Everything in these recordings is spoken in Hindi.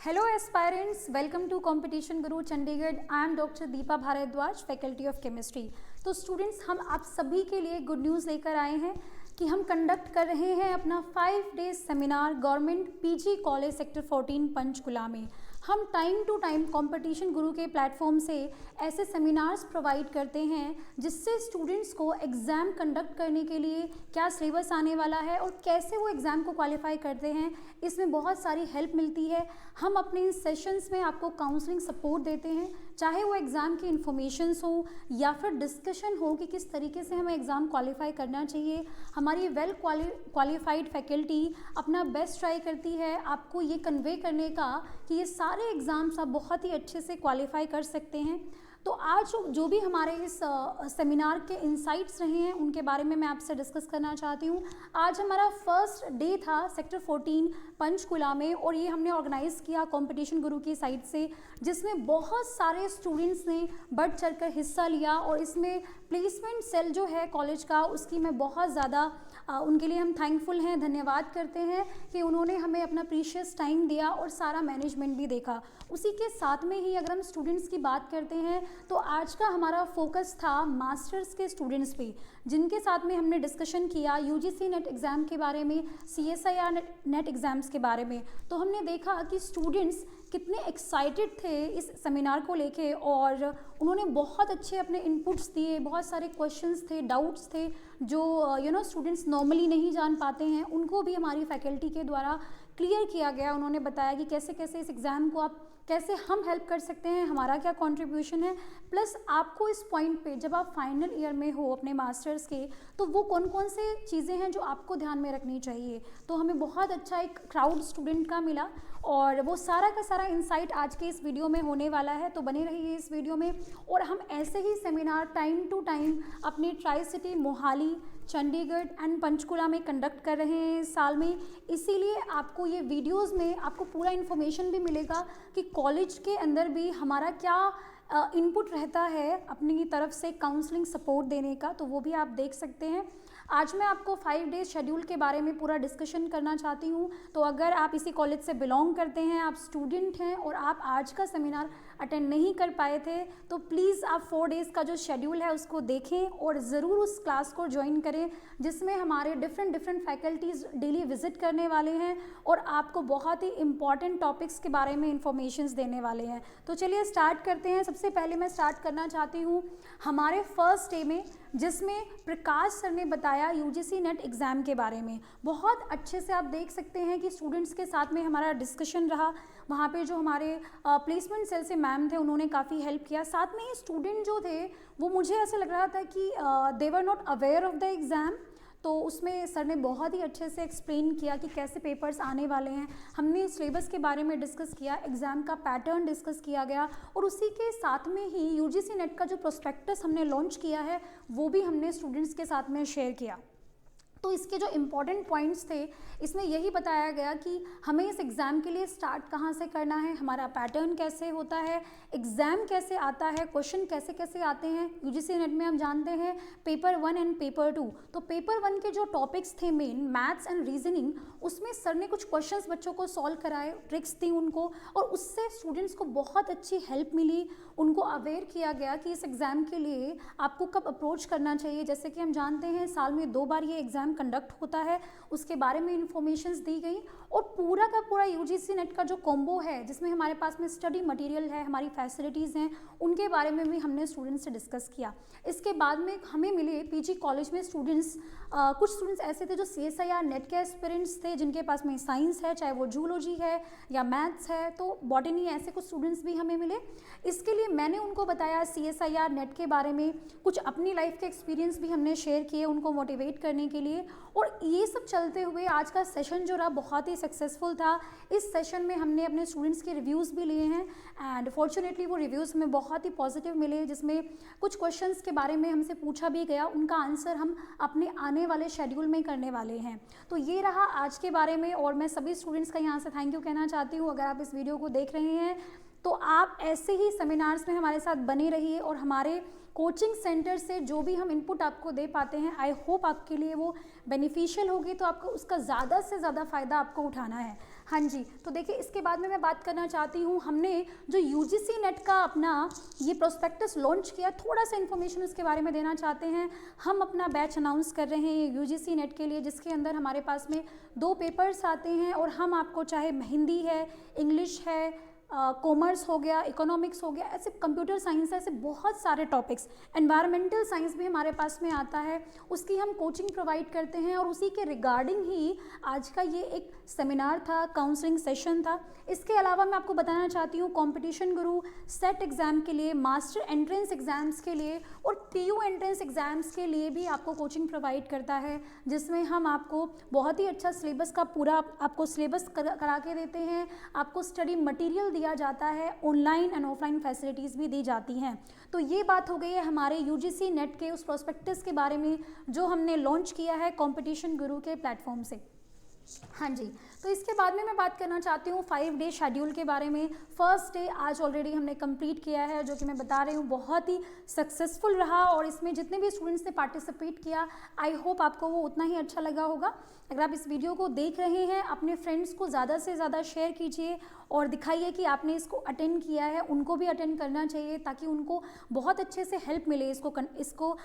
Hello aspirants, welcome to Competition Guru Chandigarh. I am Dr. Deepa Bharadwaj, Faculty of Chemistry. तो स्टूडेंट्स हम आप सभी के लिए गुड न्यूज़ लेकर आए हैं कि हम कंडक्ट कर रहे हैं अपना 5 days seminar government PG college sector 14 Panchkula में। हम टाइम टू टाइम कंपटीशन गुरु के प्लेटफॉर्म से ऐसे सेमिनार्स प्रोवाइड करते हैं जिससे स्टूडेंट्स को एग्ज़ाम कंडक्ट करने के लिए क्या सिलेबस आने वाला है और कैसे वो एग्ज़ाम को क्वालिफाई करते हैं, इसमें बहुत सारी हेल्प मिलती है। हम अपने इन सेशंस में आपको काउंसलिंग सपोर्ट देते हैं, चाहे वो एग्ज़ाम की इन्फॉर्मेशंस हो या फिर डिस्कशन हो कि किस तरीके से हमें एग्ज़ाम क्वालिफाई करना चाहिए। हमारी वेल क्वालिफाइड फैकल्टी अपना बेस्ट ट्राई करती है आपको ये कन्वे करने का कि ये सारे एग्ज़ाम्स आप बहुत ही अच्छे से क्वालिफाई कर सकते हैं। तो आज जो भी हमारे इस सेमिनार के इंसाइट्स रहे हैं उनके बारे में मैं आपसे डिस्कस करना चाहती हूँ। आज हमारा फर्स्ट डे था सेक्टर 14 पंचकुला में और ये हमने ऑर्गेनाइज़ किया कंपटीशन गुरु की साइड से, जिसमें बहुत सारे स्टूडेंट्स ने बढ़ चढ़कर हिस्सा लिया और इसमें प्लेसमेंट सेल जो है कॉलेज का उसकी मैं बहुत ज़्यादा उनके लिए हम थैंकफुल हैं, धन्यवाद करते हैं कि उन्होंने हमें अपना प्रीशियस टाइम दिया और सारा मैनेजमेंट भी देखा। उसी के साथ में ही अगर हम स्टूडेंट्स की बात करते हैं तो आज का हमारा फोकस था मास्टर्स के स्टूडेंट्स पे, जिनके साथ में हमने डिस्कशन किया यूजीसी नेट एग्ज़ाम के बारे में, सीएसआईआर नेट एग्ज़ाम्स के बारे में। तो हमने देखा कि स्टूडेंट्स कितने एक्साइटेड थे इस सेमिनार को लेके और उन्होंने बहुत अच्छे अपने इनपुट्स दिए, बहुत सारे क्वेश्चंस थे, डाउट्स थे जो स्टूडेंट्स नॉर्मली नहीं जान पाते हैं, उनको भी हमारी फैकल्टी के द्वारा क्लियर किया गया। उन्होंने बताया कि कैसे कैसे इस एग्ज़ाम को आप कैसे हम हेल्प कर सकते हैं, हमारा क्या कंट्रीब्यूशन है, प्लस आपको इस पॉइंट पे जब आप फाइनल ईयर में हो अपने मास्टर्स के तो वो कौन कौन से चीज़ें हैं जो आपको ध्यान में रखनी चाहिए। तो हमें बहुत अच्छा एक क्राउड स्टूडेंट का मिला और वो सारा का सारा इंसाइट आज के इस वीडियो में होने वाला है। तो बने रहिए इस वीडियो में और हम ऐसे ही सेमिनार टाइम टू टाइम अपनी tri city Mohali, Chandigarh and Panchkula में कंडक्ट कर रहे हैं इस साल में। इसीलिए आपको ये वीडियोस में आपको पूरा इन्फॉर्मेशन भी मिलेगा कि कॉलेज के अंदर भी हमारा क्या इनपुट रहता है अपनी तरफ से काउंसलिंग सपोर्ट देने का, तो वो भी आप देख सकते हैं। आज मैं आपको 5 डेज शेड्यूल के बारे में पूरा डिस्कशन करना चाहती हूँ। तो अगर आप इसी कॉलेज से बिलोंग करते हैं, आप स्टूडेंट हैं और आप आज का सेमिनार अटेंड नहीं कर पाए थे तो प्लीज़ आप 4 डेज़ का जो शेड्यूल है उसको देखें और ज़रूर उस क्लास को ज्वाइन करें जिसमें हमारे डिफरेंट फैकल्टीज़ डेली विजिट करने वाले हैं और आपको बहुत ही इंपॉर्टेंट टॉपिक्स के बारे में इंफॉर्मेशंस देने वाले हैं। तो चलिए स्टार्ट करते हैं। सबसे पहले मैं स्टार्ट करना चाहती हूँ हमारे फर्स्ट डे में, जिसमें प्रकाश सर ने बताया यूजीसी नेट एग्ज़ाम के बारे में। बहुत अच्छे से आप देख सकते हैं कि स्टूडेंट्स के साथ में हमारा डिस्कशन रहा। वहाँ पे जो हमारे प्लेसमेंट सेल से मैम थे उन्होंने काफ़ी हेल्प किया। साथ में स्टूडेंट जो थे वो मुझे ऐसा लग रहा था कि they were not aware of the exam, तो उसमें सर ने बहुत ही अच्छे से एक्सप्लेन किया कि कैसे पेपर्स आने वाले हैं। हमने सिलेबस के बारे में डिस्कस किया, एग्ज़ाम का पैटर्न डिस्कस किया गया और उसी के साथ में ही यूजीसी नेट का जो प्रोस्पेक्टस हमने लॉन्च किया है वो भी हमने स्टूडेंट्स के साथ में शेयर किया। तो इसके जो इम्पॉर्टेंट पॉइंट्स थे इसमें यही बताया गया कि हमें इस एग्ज़ाम के लिए स्टार्ट कहाँ से करना है, हमारा पैटर्न कैसे होता है, एग्ज़ाम कैसे आता है, क्वेश्चन कैसे कैसे आते हैं। यूजीसी नेट में हम जानते हैं पेपर 1 एंड पेपर 2। तो पेपर 1 के जो टॉपिक्स थे मेन मैथ्स एंड रीजनिंग, उसमें सर ने कुछ क्वेश्चंस बच्चों को सॉल्व कराए, ट्रिक्स दी उनको और उससे स्टूडेंट्स को बहुत अच्छी हेल्प मिली। उनको अवेयर किया गया कि इस एग्ज़ाम के लिए आपको कब अप्रोच करना चाहिए। जैसे कि हम जानते हैं साल में 2 बार ये एग्ज़ाम कंडक्ट होता है, उसके बारे में इंफॉर्मेशंस दी गई और पूरा का पूरा यूजीसी नेट का जो कॉम्बो है जिसमें हमारे पास में स्टडी मटेरियल है, हमारी फैसिलिटीज़ हैं, उनके बारे में भी हमने स्टूडेंट्स से डिस्कस किया। इसके बाद में हमें मिले पीजी कॉलेज में स्टूडेंट्स, कुछ स्टूडेंट्स ऐसे थे जो सीएसआईआर नेट के एस्पिरेंट्स थे जिनके पास में साइंस है, चाहे वो जूलॉजी है या मैथ्स है, तो बॉटनी, ऐसे कुछ स्टूडेंट्स भी हमें मिले। इसके लिए मैंने उनको बताया सीएसआईआर नेट के बारे में, कुछ अपनी लाइफ के एक्सपीरियंस भी हमने शेयर किए उनको मोटिवेट करने के लिए। और ये सब चलते हुए आज का सेशन जो रहा बहुत ही सक्सेसफुल था। इस सेशन में हमने अपने स्टूडेंट्स के रिव्यूज़ भी लिए हैं एंड फॉर्चुनेटली वो रिव्यूज़ हमें बहुत ही पॉजिटिव मिले, जिसमें कुछ क्वेश्चंस के बारे में हमसे पूछा भी गया, उनका आंसर हम अपने आने वाले शेड्यूल में करने वाले हैं। तो ये रहा आज के बारे में और मैं सभी स्टूडेंट्स का यहाँ से थैंक यू कहना चाहती हूँ। अगर आप इस वीडियो को देख रहे हैं तो आप ऐसे ही सेमिनार्स में हमारे साथ बने रहिए और हमारे कोचिंग सेंटर से जो भी हम इनपुट आपको दे पाते हैं आई होप आपके लिए वो बेनिफिशियल होगी। तो आपको उसका ज़्यादा से ज़्यादा फ़ायदा आपको उठाना है। हाँ जी, तो देखिए इसके बाद में मैं बात करना चाहती हूँ, हमने जो यूजीसी नेट का अपना ये प्रोस्पेक्टस लॉन्च किया, थोड़ा सा इन्फॉर्मेशन उसके बारे में देना चाहते हैं। हम अपना बैच अनाउंस कर रहे हैं यूजीसी नेट के लिए, जिसके अंदर हमारे पास में 2 पेपर्स आते हैं और हम आपको चाहे हिंदी है, इंग्लिश है, कॉमर्स हो गया, इकोनॉमिक्स हो गया, ऐसे कंप्यूटर साइंस है, ऐसे बहुत सारे टॉपिक्स, एनवायरमेंटल साइंस भी हमारे पास में आता है, उसकी हम कोचिंग प्रोवाइड करते हैं। और उसी के रिगार्डिंग ही आज का ये एक सेमिनार था, काउंसलिंग सेशन था। इसके अलावा मैं आपको बताना चाहती हूँ कॉम्पिटिशन गुरु सेट एग्ज़ाम के लिए, मास्टर एंट्रेंस एग्ज़ाम्स के लिए और पीयू एंट्रेंस एग्ज़ाम्स के लिए भी आपको कोचिंग प्रोवाइड करता है, जिसमें हम आपको बहुत ही अच्छा सिलेबस का पूरा आपको सिलेबस करा के देते हैं, आपको स्टडी मटीरियल दिया जाता है, ऑनलाइन एंड ऑफलाइन फैसिलिटीज़ भी दी जाती हैं। तो ये बात हो गई है हमारे यूजीसी नेट के उस प्रोस्पेक्टस के बारे में जो हमने लॉन्च किया है कॉम्पिटिशन गुरु के प्लेटफॉर्म से। हाँ जी, तो इसके बाद में मैं बात करना चाहती हूँ 5 डे शेड्यूल के बारे में। फर्स्ट डे आज ऑलरेडी हमने कंप्लीट किया है, जो कि मैं बता रही हूँ बहुत ही सक्सेसफुल रहा, और इसमें जितने भी स्टूडेंट्स ने पार्टिसिपेट किया, आई होप आपको वो उतना ही अच्छा लगा होगा। अगर आप इस वीडियो को देख रहे हैं, अपने फ्रेंड्स को ज़्यादा से ज़्यादा शेयर कीजिए और दिखाइए कि आपने इसको अटेंड किया है, उनको भी अटेंड करना चाहिए ताकि उनको बहुत अच्छे से हेल्प मिले इसको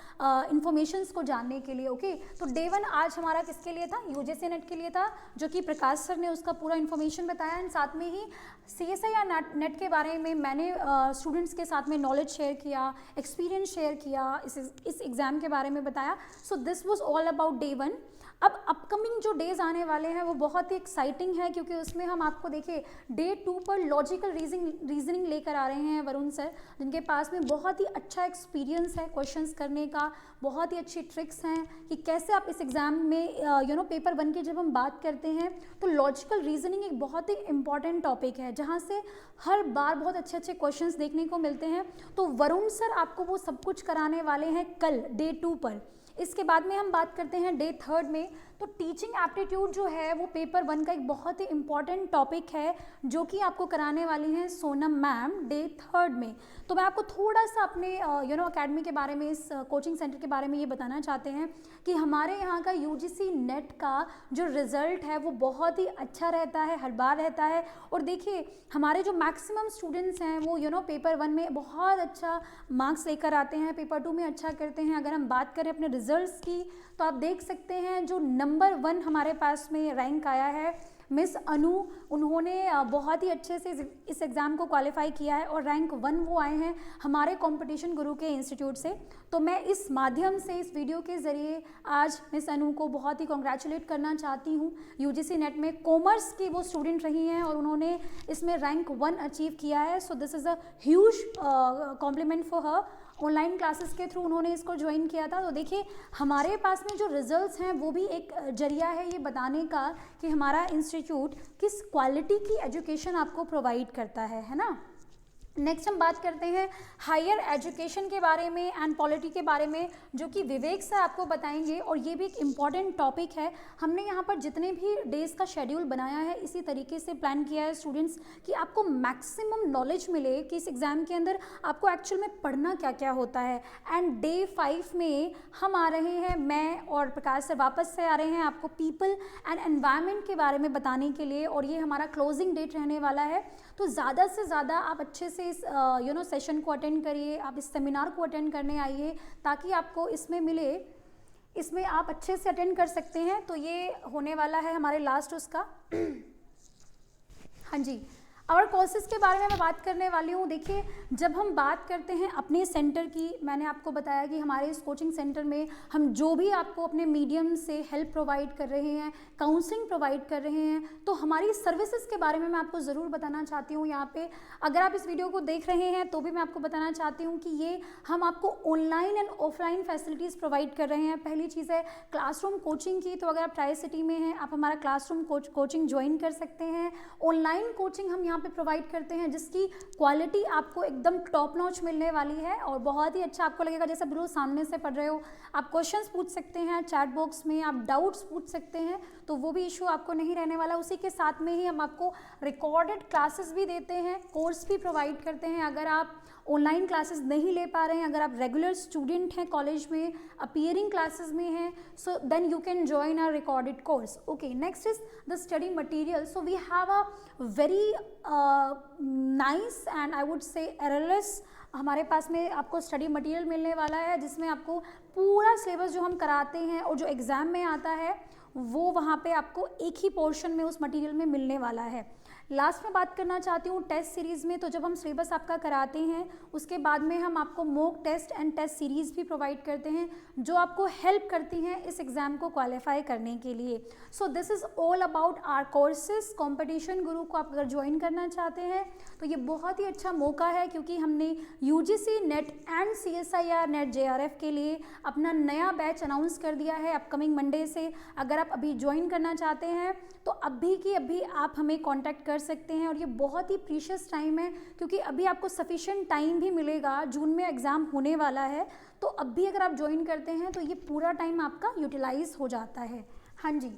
इन्फॉर्मेशंस को जानने के लिए। ओके, तो डे 1 आज हमारा किसके लिए था? यूजीसी नेट के लिए था, जो कि प्रकाश सर ने उसका पूरा इन्फॉर्मेशन बताया। एंड साथ में ही CSIR नेट के बारे में मैंने स्टूडेंट्स के साथ में नॉलेज शेयर किया, एक्सपीरियंस शेयर किया, इस एग्ज़ाम के बारे में बताया। So this was all about day 1। अब अपकमिंग जो डेज़ आने वाले हैं वो बहुत ही एक्साइटिंग है, क्योंकि उसमें हम आपको देखिए डे 2 पर लॉजिकल रीजनिंग लेकर आ रहे हैं वरुण सर, जिनके पास में बहुत ही अच्छा एक्सपीरियंस है क्वेश्चंस करने का, बहुत ही अच्छी ट्रिक्स हैं कि कैसे आप इस एग्ज़ाम में पेपर 1 की जब हम बात करते हैं तो लॉजिकल रीजनिंग एक बहुत ही इंपॉर्टेंट टॉपिक है, जहाँ से हर बार बहुत अच्छे अच्छे क्वेश्चंस देखने को मिलते हैं। तो वरुण सर आपको वो सब कुछ कराने वाले हैं कल डे 2 पर। इसके बाद में हम बात करते हैं डे 3 में, तो टीचिंग एप्टीट्यूड जो है वो पेपर 1 का एक बहुत ही इंपॉर्टेंट टॉपिक है, जो कि आपको कराने वाली हैं सोनम मैम डे 3 में। तो मैं आपको थोड़ा सा अपने अकेडमी के बारे में, इस कोचिंग सेंटर के बारे में ये बताना चाहते हैं कि हमारे यहाँ का यूजीसी नेट का जो रिज़ल्ट है वो बहुत ही अच्छा रहता है, हर बार रहता है। और देखिए हमारे जो मैक्सिमम स्टूडेंट्स हैं वो पेपर 1 में बहुत अच्छा मार्क्स लेकर आते हैं, पेपर 2 में अच्छा करते हैं। अगर हम बात करें अपने रिजल्ट्स की तो आप देख सकते हैं जो नंबर 1 हमारे पास में रैंक आया है मिस अनु, उन्होंने बहुत ही अच्छे से इस एग्ज़ाम को क्वालिफाई किया है और रैंक 1 वो आए हैं हमारे कॉम्पिटिशन गुरु के इंस्टीट्यूट से। तो मैं इस माध्यम से इस वीडियो के ज़रिए आज मिस अनु को बहुत ही कॉन्ग्रेचुलेट करना चाहती हूँ। यूजीसी नेट में कॉमर्स की वो स्टूडेंट रही हैं और उन्होंने इसमें रैंक 1 अचीव किया है। सो this is a huge complement for her. Online classes के थ्रू उन्होंने इसको ज्वाइन किया था। तो देखिए हमारे पास में जो रिजल्ट्स हैं वो भी एक जरिया है ये बताने का कि हमारा इंस्टीट्यूट किस क्वालिटी की एजुकेशन आपको प्रोवाइड करता है ना। नेक्स्ट हम बात करते हैं हायर एजुकेशन के बारे में एंड पॉलिटी के बारे में, जो कि विवेक सर आपको बताएंगे, और ये भी एक इम्पॉर्टेंट टॉपिक है। हमने यहाँ पर जितने भी डेज़ का शेड्यूल बनाया है इसी तरीके से प्लान किया है स्टूडेंट्स कि आपको मैक्सिमम नॉलेज मिले कि इस एग्ज़ाम के अंदर आपको एक्चुअल में पढ़ना क्या क्या होता है। एंड डे 5 में हम आ रहे हैं, मैं और प्रकाश सर वापस से आ रहे हैं आपको पीपल एंड एनवायरनमेंट के बारे में बताने के लिए, और ये हमारा क्लोजिंग डेट रहने वाला है। तो ज़्यादा से ज़्यादा आप अच्छे से इस सेशन को अटेंड करिए, आप इस सेमिनार को अटेंड करने आइए ताकि आपको इसमें मिले, इसमें आप अच्छे से अटेंड कर सकते हैं। तो ये होने वाला है हमारे लास्ट उसका हाँ जी, और कोर्सेज़ के बारे में मैं बात करने वाली हूँ। देखिए जब हम बात करते हैं अपने सेंटर की, मैंने आपको बताया कि हमारे इस कोचिंग सेंटर में हम जो भी आपको अपने मीडियम से हेल्प प्रोवाइड कर रहे हैं, काउंसलिंग प्रोवाइड कर रहे हैं, तो हमारी सर्विसेज के बारे में मैं आपको ज़रूर बताना चाहती हूँ। यहाँ पे अगर आप इस वीडियो को देख रहे हैं तो भी मैं आपको बताना चाहती हूँ कि ये हम आपको online and offline facilities provide कर रहे हैं। पहली चीज़ है क्लासरूम कोचिंग की, तो अगर आप ट्राई सिटी में हैं आप हमारा क्लासरूम कोचिंग ज्वाइन कर सकते हैं। ऑनलाइन कोचिंग हम यहाँ पे प्रोवाइड करते हैं जिसकी क्वालिटी आपको एकदम टॉप नॉच मिलने वाली है और बहुत ही अच्छा आपको लगेगा, जैसे बिल्कुल सामने से पढ़ रहे हो। आप क्वेश्चंस पूछ सकते हैं चैट बॉक्स में, आप डाउट्स पूछ सकते हैं। तो वो भी इशू आपको नहीं रहने वाला। उसी के साथ में ही हम आपको रिकॉर्डेड क्लासेस भी देते हैं, कोर्स भी प्रोवाइड करते हैं। अगर आप ऑनलाइन क्लासेस नहीं ले पा रहे हैं, अगर आप रेगुलर स्टूडेंट हैं, कॉलेज में अपीयरिंग क्लासेस में हैं, so then you can join our recorded course. Okay, next is the study material. So we have a very nice and I would say errorless हमारे पास में आपको स्टडी मटेरियल मिलने वाला है, जिसमें आपको पूरा सिलेबस जो हम कराते हैं और जो एग्ज़ाम में आता है वो वहाँ पे आपको एक ही पोर्शन में उस मटेरियल में मिलने वाला है। लास्ट में बात करना चाहती हूँ टेस्ट सीरीज़ में। तो जब हम सिलेबस आपका कराते हैं उसके बाद में हम आपको mock test and test series भी प्रोवाइड करते हैं, जो आपको हेल्प करती हैं इस एग्ज़ाम को क्वालिफाई करने के लिए। So this is all about our courses. Competition Guru को आप अगर ज्वाइन करना चाहते हैं तो ये बहुत ही अच्छा मौका है, क्योंकि हमने UGC net and CSIR net JRF के लिए अपना नया बैच अनाउंस कर दिया है अपकमिंग मंडे से। अगर आप अभी ज्वाइन करना चाहते हैं तो अभी की अभी आप हमें कॉन्टैक्ट कर सकते हैं, और ये बहुत ही प्रीशियस टाइम है, क्योंकि अभी आपको सफिशिएंट टाइम भी मिलेगा। जून में एग्ज़ाम होने वाला है, तो अब भी अगर आप ज्वाइन करते हैं तो ये पूरा टाइम आपका यूटिलाइज हो जाता है। हाँ जी,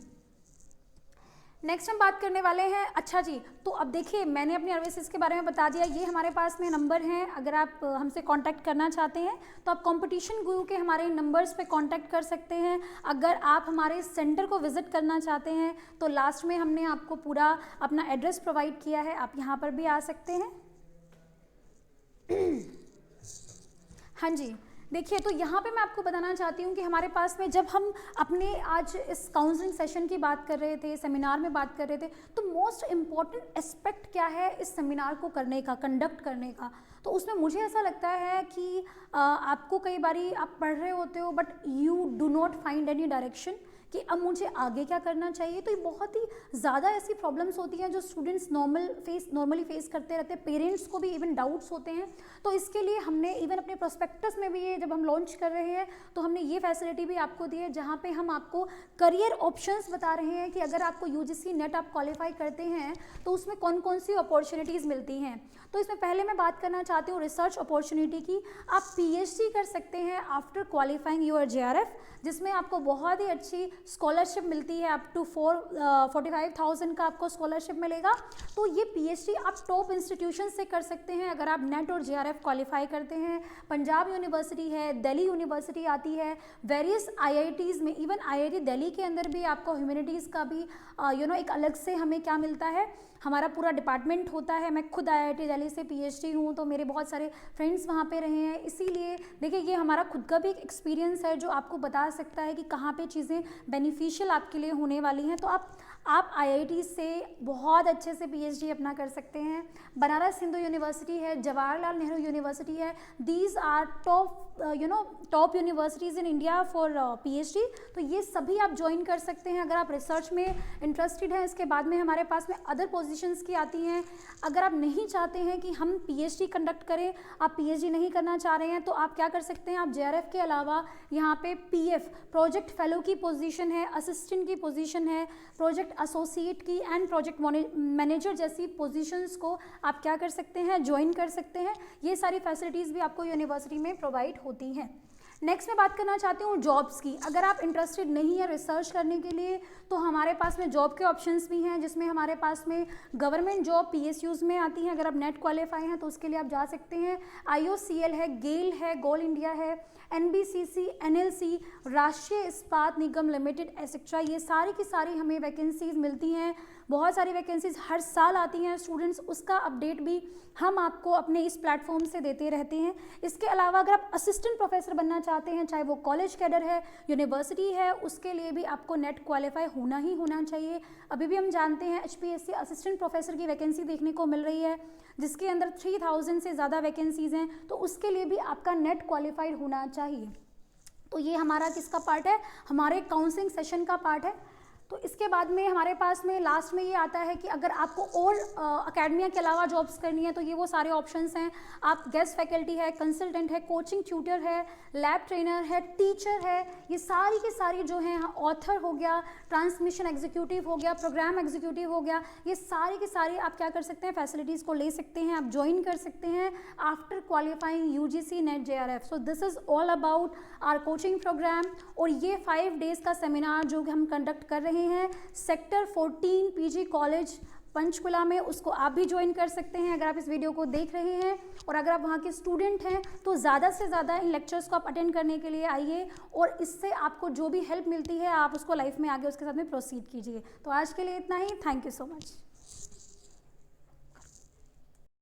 नेक्स्ट हम बात करने वाले हैं। अच्छा जी, तो अब देखिए मैंने अपनी सर्विसेज के बारे में बता दिया। ये हमारे पास में नंबर हैं, अगर आप हमसे कांटेक्ट करना चाहते हैं तो आप कंपटीशन गुरु के हमारे नंबर्स पे कांटेक्ट कर सकते हैं। अगर आप हमारे सेंटर को विजिट करना चाहते हैं तो लास्ट में हमने आपको पूरा अपना एड्रेस प्रोवाइड किया है, आप यहाँ पर भी आ सकते हैं। हाँ जी, देखिए तो यहाँ पे मैं आपको बताना चाहती हूँ कि हमारे पास में जब हम अपने आज इस काउंसलिंग सेशन की बात कर रहे थे, सेमिनार में बात कर रहे थे, तो मोस्ट इम्पॉर्टेंट एस्पेक्ट क्या है इस सेमिनार को करने का, कंडक्ट करने का। तो उसमें मुझे ऐसा लगता है कि आपको कई बारी आप पढ़ रहे होते हो but you do not find any direction कि अब मुझे आगे क्या करना चाहिए। तो ये बहुत ही ज़्यादा ऐसी प्रॉब्लम्स होती हैं जो स्टूडेंट्स नॉर्मली फेस करते रहते हैं। पेरेंट्स को भी इवन डाउट्स होते हैं। तो इसके लिए हमने इवन अपने प्रोस्पेक्टस में भी ये जब हम लॉन्च कर रहे हैं तो हमने ये फैसिलिटी भी आपको दी है, जहाँ पे हम आपको करियर ऑप्शंस बता रहे हैं कि अगर आपको यूजीसी नेट आप क्वालिफाई करते हैं तो उसमें कौन कौन सी अपॉर्चुनिटीज़ मिलती हैं। तो इसमें पहले मैं बात करना चाहती हूँ रिसर्च अपॉर्चुनिटी की। आप PhD कर सकते हैं आफ्टर क्वालिफाइंग योर JRF, जिसमें आपको बहुत ही अच्छी स्कॉलरशिप मिलती है, अप टू 45,000 का आपको स्कॉलरशिप मिलेगा। तो ये PhD आप टॉप इंस्टीट्यूशन से कर सकते हैं अगर आप नेट और JRF क्वालिफाई करते हैं। पंजाब यूनिवर्सिटी है, दिल्ली यूनिवर्सिटी आती है, वेरियस IITs में, इवन IIT दिल्ली के अंदर भी आपको ह्यूमैनिटीज़ का भी एक अलग से हमें क्या मिलता है, हमारा पूरा डिपार्टमेंट होता है। मैं खुद IIT दिल्ली से PhD हूँ, तो मेरे बहुत सारे फ्रेंड्स वहाँ पे रहे हैं। इसीलिए देखिए ये हमारा खुद का भी एक एक्सपीरियंस है जो आपको बता सकता है कि कहाँ पे चीज़ें बेनिफिशियल आपके लिए होने वाली हैं। तो आप IIT से बहुत अच्छे से PhD अपना कर सकते हैं। बनारस हिंदू यूनिवर्सिटी है, जवाहरलाल नेहरू यूनिवर्सिटी है, these are top universities in India for PhD। तो ये सभी आप ज्वाइन कर सकते हैं अगर आप रिसर्च में इंटरेस्टेड हैं। इसके बाद में हमारे पास में अदर पोजीशंस की आती हैं। अगर आप नहीं चाहते हैं कि हम PhD कंडक्ट करें, आप PhD नहीं करना चाह रहे हैं, तो आप क्या कर सकते हैं, आप JRF के अलावा यहाँ पे PF प्रोजेक्ट फेलो की पोजीशन है, असिस्टेंट की पोजीशन है, प्रोजेक्ट एसोसिएट की एंड प्रोजेक्ट मैनेजर जैसी पोजीशंस को आप क्या कर सकते हैं, ज्वाइन कर सकते हैं। ये सारी फैसिलिटीज़ भी आपको यूनिवर्सिटी में प्रोवाइड होती हैं। नेक्स्ट मैं बात करना चाहती हूँ जॉब्स की। अगर आप इंटरेस्टेड नहीं है रिसर्च करने के लिए तो हमारे पास में जॉब के ऑप्शंस भी हैं, जिसमें हमारे पास में गवर्नमेंट जॉब PSUs में आती हैं। अगर आप नेट क्वालिफाई हैं तो उसके लिए आप जा सकते हैं। IOCL है, गेल है, गोल इंडिया है, NBCC, NLC, राष्ट्रीय इस्पात निगम लिमिटेड एसेट्रा, ये सारी की सारी हमें वैकेंसीज मिलती हैं। बहुत सारी वैकेंसीज हर साल आती हैं स्टूडेंट्स, उसका अपडेट भी हम आपको अपने इस प्लेटफॉर्म से देते रहते हैं। इसके अलावा अगर आप असिस्टेंट प्रोफेसर बनना चाहते हैं, चाहे वो कॉलेज कैडर है, यूनिवर्सिटी है, उसके लिए भी आपको नेट क्वालिफाई होना ही होना चाहिए। अभी भी हम जानते हैं HPSC असिस्टेंट प्रोफेसर की वैकेंसी देखने को मिल रही है, जिसके अंदर 3000 से ज़्यादा वैकेंसीज़ हैं। तो उसके लिए भी आपका नेट क्वालिफाइड होना चाहिए। तो ये हमारा किसका पार्ट है, हमारे काउंसलिंग सेशन का पार्ट है। तो इसके बाद में हमारे पास में लास्ट में ये आता है कि अगर आपको और अकेडमिया के अलावा जॉब्स करनी है तो ये वो सारे ऑप्शंस हैं। आप गेस्ट फैकल्टी है, कंसल्टेंट है, कोचिंग ट्यूटर है, लैब ट्रेनर है, टीचर है, ये सारी की सारी जो हैं, ऑथर हो गया, ट्रांसमिशन एग्जीक्यूटिव हो गया, प्रोग्राम एग्जीक्यूटिव हो गया, ये सारी की सारी आप क्या कर सकते हैं, फैसिलिटीज़ को ले सकते हैं, आप ज्वाइन कर सकते हैं after qualifying UGC NET JRF। So this is all about our coaching programme. और ये 5 डेज़ का सेमिनार जो हम कंडक्ट कर रहे हैं सेक्टर 14 पीजी कॉलेज पंचकुला में, उसको आप भी ज्वाइन कर सकते हैं अगर आप इस वीडियो को देख रहे हैं। और अगर आप वहाँ के स्टूडेंट हैं तो ज़्यादा से ज़्यादा इन लेक्चर्स को आप अटेंड करने के लिए आइए, और इससे आपको जो भी हेल्प मिलती है आप उसको लाइफ में आगे उसके साथ में प्रोसीड कीजिए। तो आज के लिए इतना ही। Thank you so much.